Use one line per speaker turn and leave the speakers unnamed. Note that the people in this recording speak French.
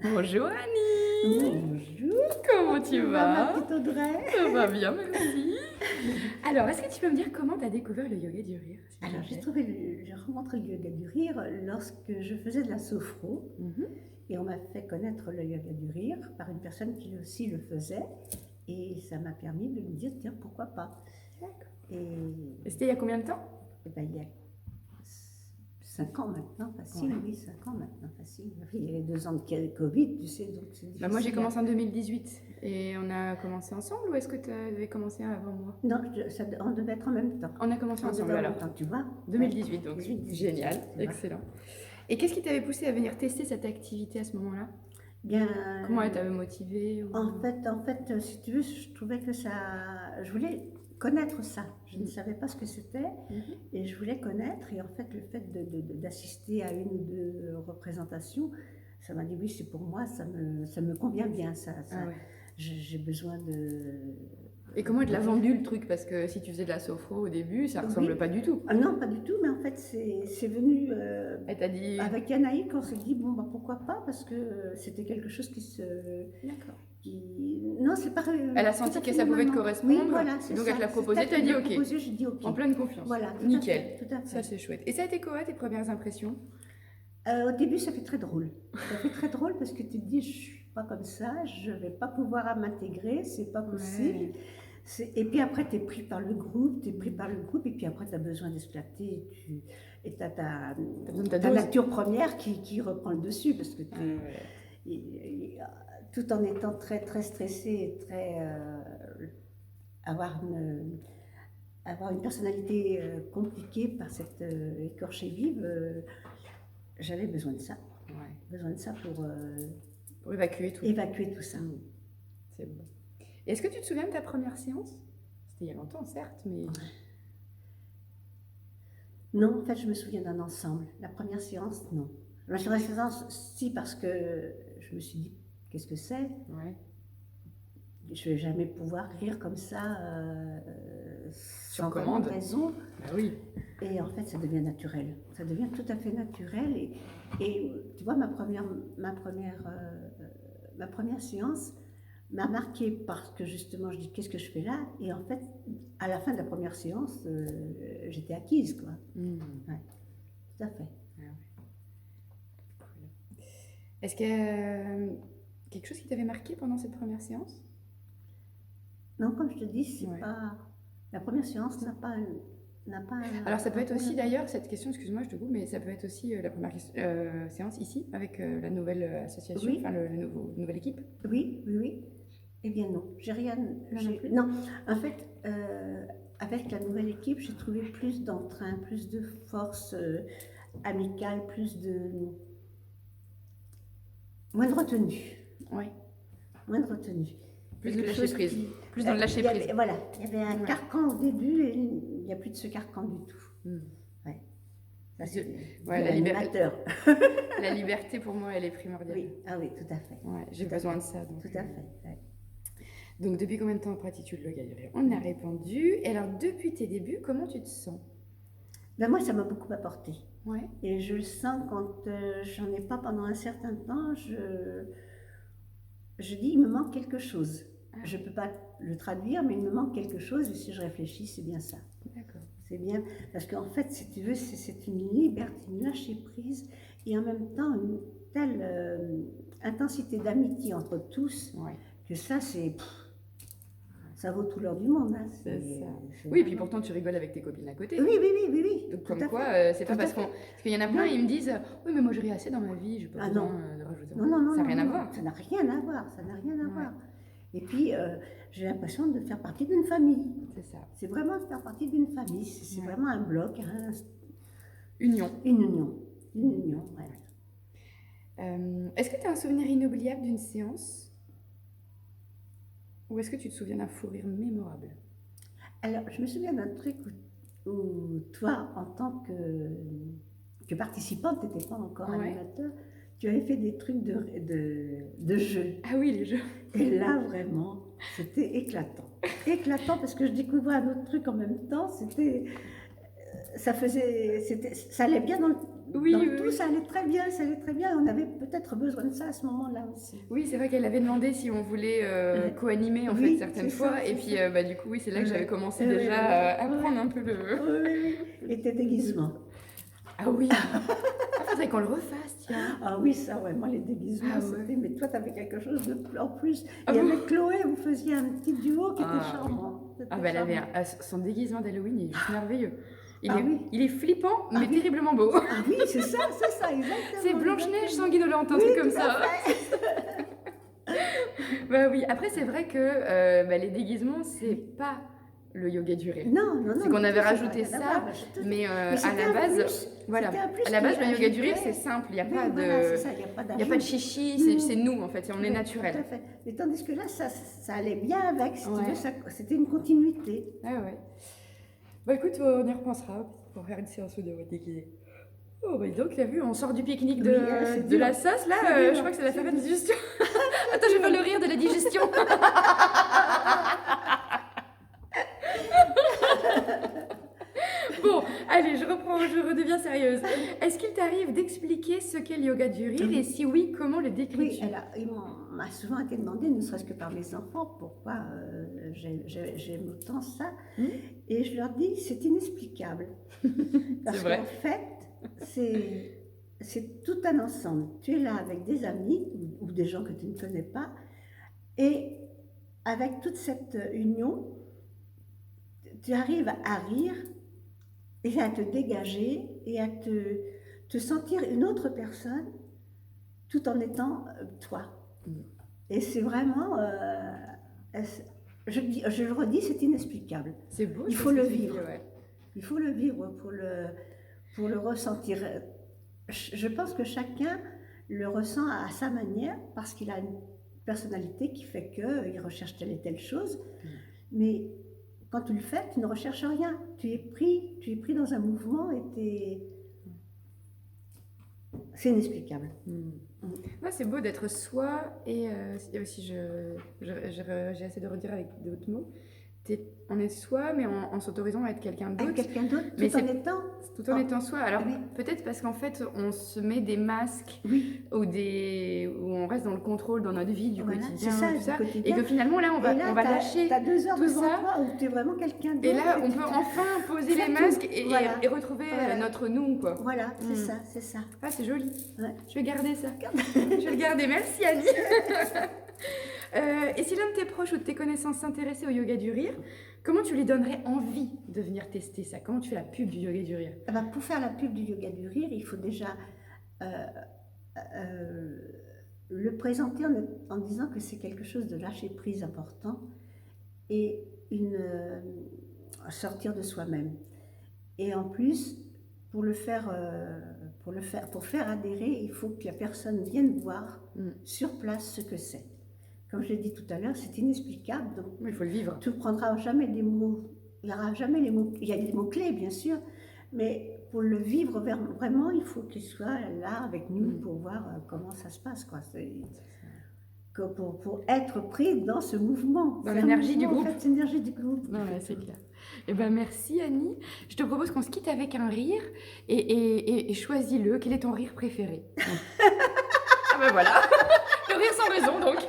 Bonjour Annie,
Bonjour,
comment tu
ma
vas?
petite Audrey.
Ça va bien, merci. Alors, est-ce que tu peux me dire comment tu as découvert le yoga du rire, s'il te
Alors,
plaît?
j'ai rencontré le yoga du rire lorsque je faisais de la sophro
Mhm.
et on m'a fait connaître le yoga du rire par une personne qui aussi le faisait et ça m'a permis de me dire tiens pourquoi pas.
D'accord.
Et,
Et c'était il y a combien de temps?
ben, il y a 5 ans maintenant, facile,
Ouais.
oui, 5 ans maintenant, facile. Il y avait 2 ans de Covid, tu sais, donc c'est difficile.
Moi j'ai commencé en 2018 et on a commencé ensemble ou est-ce que tu avais commencé avant moi?
Non, on devait être en même temps.
On a commencé
On
ensemble
devait en
alors.
même temps, tu vois.
2018 donc
2018,
génial,
tu vois.
excellent. Et qu'est-ce qui t'avait poussé à venir tester cette activité à ce moment-là?
Bien,
Comment elle t'avait motivée ou...
en fait, si tu veux, je trouvais que ça. Je voulais connaître ça. Je ne savais pas ce que c'était et je voulais connaître. Et en fait, le fait d'assister à une ou deux représentations, ça m'a dit oui, c'est pour moi, ça me convient bien.
Ah ouais.
J'ai besoin de.
Et comment elle te l'a vendu le truc? Parce que si tu faisais de la sophro au début, ça ressemble
Oui.
pas du tout.
Ah non, pas du tout, mais en fait, c'est venu.
Elle t'a dit...
Avec Yanaïk, on s'est dit, bon, bah, pourquoi pas, parce que c'était quelque chose qui se.
D'accord.
Non, c'est pas.
Elle a senti que ça pouvait te correspondre.
Oui, voilà,
Et donc elle te l'a proposé,
C'est
t'as dit ok.
proposé, j'ai dit ok.
En pleine confiance.
Voilà, tout
nickel.
à fait, tout à fait.
Ça c'est chouette. Et ça a été quoi tes premières impressions?
Au début, ça fait très drôle. Ça fait très drôle parce que tu te dis, je suis pas comme ça, je vais pas pouvoir m'intégrer, c'est pas possible.
Ouais.
Et puis après, tu es pris par le groupe, et puis après, tu as besoin d'exploiter, et tu as ta nature première qui reprend le dessus, parce que tout en étant très, très stressé et très. Avoir une personnalité compliquée par cette écorchée vive, j'avais besoin de ça.
Ouais.
Besoin de ça
pour évacuer tout.
Évacuer tout ça.
C'est bon. Est-ce que tu te souviens de ta première séance? C'était il y a longtemps, certes, mais...
Non, en fait, je me souviens d'un ensemble. La première séance, non. La première séance, si, parce que je me suis dit, qu'est-ce que c'est?
Ouais.
Je ne vais jamais pouvoir rire comme ça, sans
commande.
Raison.
Bah oui.
Et en fait, ça devient naturel. Ça devient tout à fait naturel. Et tu vois, ma première séance m'a marquée parce que justement, je dis qu'est-ce que je fais là? Et en fait, à la fin de la première séance, j'étais acquise, quoi. Ouais, tout à fait.
Ah ouais. Cool. Est-ce qu'il y a quelque chose qui t'avait marqué pendant cette première séance?
Non, comme je te dis, c'est pas. La première séance n'a pas.
Alors ça peut être aussi d'ailleurs, cette question, excuse-moi je te coupe, mais ça peut être aussi la première séance ici, avec la nouvelle association,
Oui.
enfin la nouvelle équipe.
Oui. Eh bien non, j'ai rien. Non, en fait, avec la nouvelle équipe, j'ai trouvé plus d'entrain, plus de force amicale, moins de retenue.
Oui.
Moins de retenue.
Plus de lâcher prise. Plus dans le lâcher prise.
Voilà, il y avait un carcan au début et il n'y a plus de ce carcan du tout. Ouais. Ça, c'est
la liberté. La liberté pour moi, elle est primordiale.
Oui, ah oui, tout à fait.
Ouais, j'ai besoin de ça. Donc,
tout à fait. Ouais.
Donc depuis combien de temps pratiques-tu le yoga du rire? On a répondu. Et alors depuis tes débuts, comment tu te sens?
Ben moi, ça m'a beaucoup apporté.
Ouais.
Et je le sens quand j'en ai pas pendant un certain temps, je dis il me manque quelque chose. Je ne peux pas le traduire, mais il me manque quelque chose, et si je réfléchis, c'est bien ça.
D'accord.
C'est bien, parce qu'en fait, si tu veux, c'est une liberté, une lâcher prise, et en même temps, une telle intensité d'amitié entre tous, que ça, ça vaut tout l'or du monde. Hein.
Oui, et puis pourtant, tu rigoles avec tes copines à côté.
Oui.
Donc comme quoi, c'est pas parce qu'il y en a plein, ils me disent « Oui, mais moi, je ris assez dans ma vie, je peux pas besoin de rajouter. »
Non,
ça n'a rien à voir.
Ça n'a rien à voir. Et puis, j'ai l'impression de faire partie d'une famille.
C'est ça.
C'est vraiment faire partie d'une famille. C'est vraiment un bloc.
Union.
Une union, ouais.
Est-ce que tu as un souvenir inoubliable d'une séance? Ou est-ce que tu te souviens d'un fou rire mémorable?
Alors, je me souviens d'un truc où toi, en tant que participante, tu n'étais pas encore animateur, tu avais fait des trucs de jeux.
Ah oui, les jeux.
Et là, vraiment, c'était éclatant. Éclatant parce que je découvrais un autre truc en même temps. Ça allait bien
Oui,
dans
oui,
tout,
oui.
ça allait très bien, ça allait très bien. On avait peut-être besoin de ça à ce moment-là aussi.
Oui, c'est vrai qu'elle avait demandé si on voulait co-animer en fait
Oui,
certaines
c'est
fois.
ça,
Et
c'est
puis
ça.
bah, du coup, oui, c'est là que j'avais
Ouais.
commencé
Ouais,
déjà
ouais,
à
ouais.
prendre un peu le.
Oui, oui, oui. Et tes déguisements.
Ah oui! Ah, faudrait qu'on le refasse, tiens.
Ah oui, ça, ouais, moi, les déguisements,
Ah ouais.
c'était... Mais toi, tu avais quelque chose en plus.
Ah
Et
bon?
avec Chloé, vous faisiez un petit duo qui était
Ah oui.
charmant. C'était
Ah bah elle avait
charmant.
son déguisement d'Halloween, il est juste merveilleux.
Ah oui.
Il est flippant, mais
Ah oui.
terriblement beau.
Ah oui, c'est ça, exactement.
C'est Blanche-Neige
exactement.
sanguinolente, un
Oui,
truc comme
tout à
ça.
fait.
Bah oui, après c'est vrai que bah, les déguisements, c'est pas le yoga du rire.
Non, non, non.
C'est qu'on
du
avait
tout, ça n'a
rajouté
rien à
ça,
voir, je te-
mais à
c'était
la
un
base,
plus.
voilà.
C'était un plus
À la base,
qui
le yoga du rire,
ajoutait-
c'est simple, il n'y a
Oui,
pas
voilà,
de...
c'est ça, il n'y a pas
Il n'y a pas de
d'ajout.
chichi,
Non.
c'est nous en fait, on est
Oui,
naturel.
Tout à fait. Mais tandis que là, ça allait bien avec, si tu
Ouais.
veux, c'était une continuité.
Ah ouais. Bah écoute, on y repensera pour faire une séance de déguisée. Oh bah dis donc, t'as vu, on sort du pique-nique de,
Oui, c'est
de
dur.
la sauce, là,
C'est dur,
je crois que ça va
c'est
faire une
dur.
digestion. Attends, je vais faire le rire de la digestion. Bon, allez, je redeviens sérieuse. Est-ce qu'il t'arrive d'expliquer ce qu'est le yoga du rire et si oui, comment le
Oui,
décris-tu?
il m'a souvent été demandé, ne serait-ce que par mes enfants, pourquoi j'aime autant ça.
Hmm.
Et je leur dis, c'est inexplicable. Parce
vrai.
qu'en fait, c'est tout un ensemble. Tu es là avec des amis ou des gens que tu ne connais pas, et avec toute cette union, tu arrives à rire et à te dégager et à te sentir une autre personne tout en étant toi. Et c'est vraiment, je le redis, c'est inexplicable.
C'est beau.
Il
ça,
faut
ce que
le
tu dis,
vivre.
ouais.
Il faut le vivre pour le ressentir. Je pense que chacun le ressent à sa manière parce qu'il a une personnalité qui fait qu'il recherche telle et telle chose. Mais quand tu le fais, tu ne recherches rien. Tu es pris dans un mouvement et c'est inexplicable.
Ouais, c'est beau d'être soi et aussi j'ai essayé de redire avec d'autres mots. On est soi, mais en s'autorisant à être quelqu'un
Avec
d'autre,
quelqu'un d'autre,
Mais
tout en
c'est-
étant.
tout en étant soi. Alors
Oui.
peut-être parce qu'en fait on se met des masques
Oui,
où on reste dans le contrôle dans notre vie du
voilà,
quotidien,
c'est ça,
tout
du
ça, et
quotidien.
que finalement là on va lâcher.
Tu as 2 heures
tout
devant
ça.
toi où tu es vraiment quelqu'un d'autre.
Et là, on
tu-
peut
tu-
enfin poser
Faire
les
tout.
masques et,
Voilà.
et retrouver
Voilà.
notre nous, quoi.
Voilà, c'est
Mm.
ça, c'est ça.
Ah, c'est joli.
Ouais.
Je vais garder ça. Je vais le garder. Merci, Annie. Et si l'un de tes proches ou de tes connaissances s'intéressait au yoga du rire, comment tu lui donnerais envie de venir tester ça? Comment tu fais la pub du yoga du rire?
Ah bah, pour faire la pub du yoga du rire, il faut déjà le présenter en disant que c'est quelque chose de lâcher prise important et sortir de soi-même. Et en plus, pour faire adhérer, il faut que la personne vienne voir sur place ce que c'est. Comme je l'ai dit tout à l'heure, c'est inexplicable. Donc,
Il faut le vivre.
tu ne prendras jamais des mots. Il n'y aura jamais les mots. Il y a des mots-clés, bien sûr, mais pour le vivre vraiment, il faut qu'il soit là avec nous pour voir comment ça se passe, quoi. Pour être pris dans ce mouvement.
Dans
C'est un
l'énergie du
mouvement,
groupe.
En fait, c'est l'énergie du groupe.
Non, ouais, c'est clair. Eh ben, merci, Annie. Je te propose qu'on se quitte avec un rire et choisis-le. Quel est ton rire préféré? Ah ben voilà. Le rire sans raison, donc.